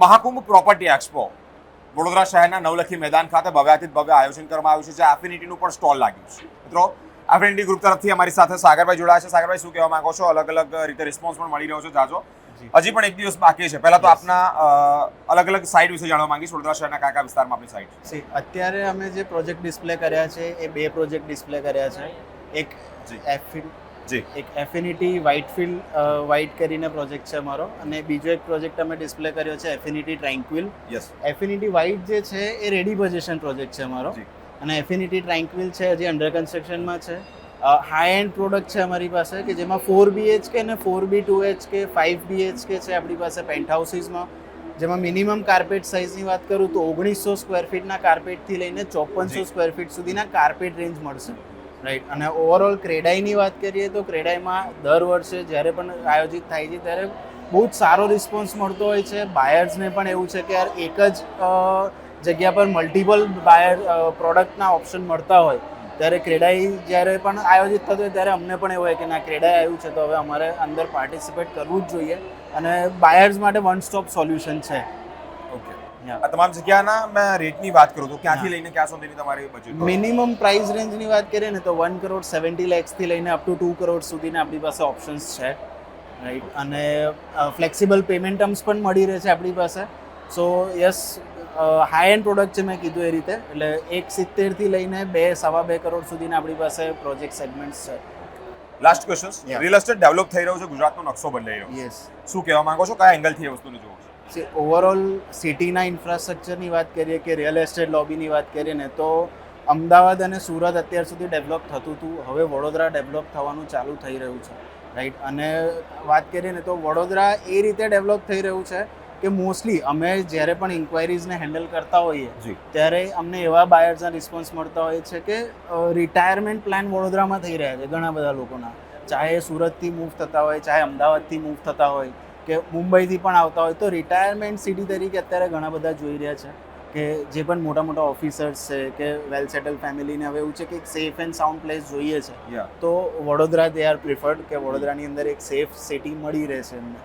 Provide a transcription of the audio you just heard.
Mahakumbh property expo Vadodara શહેરના નવલખી મેદાન ખાતે ભવ્યાતીત ભવ્ય આયોજન કરવામાં આવ્યું છે, જે એફિનિટીનું પણ સ્ટોલ લાગ્યું છે. મિત્રો, એફિનિટી ગ્રુપ તરફથી અમારી સાથે સાગરભાઈ જોડાયા છે. સાગરભાઈ, શું કહેવા માંગો છો? અલગ અલગ રીતે રિસ્પોન્સ પણ મળી રહ્યો છે જાજો. હજી પણ એક દિવસ બાકી છે. પહેલા તો આપના અલગ અલગ સાઇટ વિશે જાણવા માંગીશ. વડોદરા શહેરના કયા કયા વિસ્તારમાં આપણી સાઇટ છે? અત્યારે અમે જે પ્રોજેક્ટ ડિસ્પ્લે કર્યા છે એ 2 પ્રોજેક્ટ ડિસ્પ્લે કર્યા છે. એક એફિનિટી વ્હાઇટ કરીને પ્રોજેક્ટ છે અમારો, અને બીજો એક પ્રોજેક્ટ અમે ડિસ્પ્લે કર્યો છે એફિનિટી ટ્રેન્ક્વિલ. એફિનિટી વ્હાઇટ જે છે એ રેડી પોઝિશન પ્રોજેક્ટ છે અમારો, અને એફિનિટી ટ્રેન્ક્વિલ છે હજી અંડર કન્સ્ટ્રક્શનમાં છે. હાઈ એન્ડ પ્રોડક્ટ છે અમારી પાસે, કે જેમાં 4 BHK અને 4B2HK 5 BHK છે આપણી પાસે પેન્ટ હાઉસીસમાં, જેમાં મિનિમમ કાર્પેટ સાઇઝની વાત કરું તો 1900 સ્ક્વેર ફીટના કાર્પેટથી લઈને 5400 સ્ક્વેર ફીટ સુધીના કાર્પેટ રેન્જ મળશે, રાઈટ. અને ઓવરઓલ ક્રેડાઈની વાત કરીએ તો ક્રેડાઈમાં દર વર્ષે જ્યારે પણ આયોજિત થાય છે ત્યારે બહુ જ સારો રિસ્પોન્સ મળતો હોય છે. બાયર્સને પણ એવું છે કે યાર એક જ જગ્યા પર મલ્ટિપલ પ્રોડક્ટના ઓપ્શન મળતા હોય, ત્યારે ક્રેડાઈ જ્યારે પણ આયોજિત થતો હોય ત્યારે અમને પણ એવું હોય કે ના, ક્રેડાઈ આવ્યું છે તો હવે અમારે અંદર પાર્ટિસિપેટ કરવું જ જોઈએ, અને બાયર્સ માટે વન સ્ટોપ સોલ્યુશન છે. ઓકે. આ તમામ જગ્યાના મેં રેટની વાત કરું તો ક્યાંથી લઈને ક્યાં સુધીની તમારી બજેટ? મિનિમમ પ્રાઇસ રેન્જની વાત કરીએ ને તો 1,70 lakhથી લઈને અપ ટુ 2 crore સુધીના આપણી પાસે ઓપ્શન્સ છે, રાઈટ. અને ફ્લેક્સિબલ પેમેન્ટ ટર્મ્સ પણ મળી રહે છે આપણી પાસે. સો યસ, હાઈ એન્ડ પ્રોડક્ટ છે મેં કીધું એ રીતે, એટલે 1,70 થી લઈને 2-2.5 crore સુધીના આપણી પાસે પ્રોજેક્ટ સેગમેન્ટ્સ છે. Last question, real estate develop થઈ રહ્યો છે, ગુજરાતનો નકશો બદલાઈ રહ્યો છે. યસ. શું કહેવા માંગો છો? કયા એંગલથી એ વસ્તુને જોવો છો? ઓવરઓલ સિટીના ઇન્ફ્રાસ્ટ્રક્ચરની વાત કરીએ કે રિયલ એસ્ટેટ લોબીની વાત કરીએ ને તો અમદાવાદ અને સુરત અત્યાર સુધી ડેવલપ થતું હતું, હવે વડોદરા ડેવલપ થવાનું ચાલુ થઈ રહ્યું છે, રાઈટ. અને વાત કરીએ ને તો વડોદરા એ રીતે ડેવલપ થઈ રહ્યું છે કે મોસ્ટલી અમે જ્યારે પણ ઇન્ક્વાયરીઝને હેન્ડલ કરતા હોઈએ ત્યારે અમને એવા બાયર્સના રિસ્પોન્સ મળતા હોય છે કે રિટાયરમેન્ટ પ્લાન વડોદરામાં થઈ રહ્યા છે ઘણા બધા લોકોના, ચાહે સુરતથી મૂવ થતા હોય, ચાહે અમદાવાદથી મૂવ થતા હોય કે મુંબઈથી પણ આવતા હોય. તો રિટાયરમેન્ટ સિટી તરીકે અત્યારે ઘણા બધા જોઈ રહ્યા છે કે જે પણ મોટા મોટા ઓફિસર્સ છે કે વેલ સેટલ ફેમિલીને હવે એવું છે કે એક સેફ એન્ડ સાઉન્ડ પ્લેસ જોઈએ છે, તો વડોદરા દે આર પ્રિફર્ડ, કે વડોદરાની અંદર એક સેફ સિટી મળી રહે છે એમને.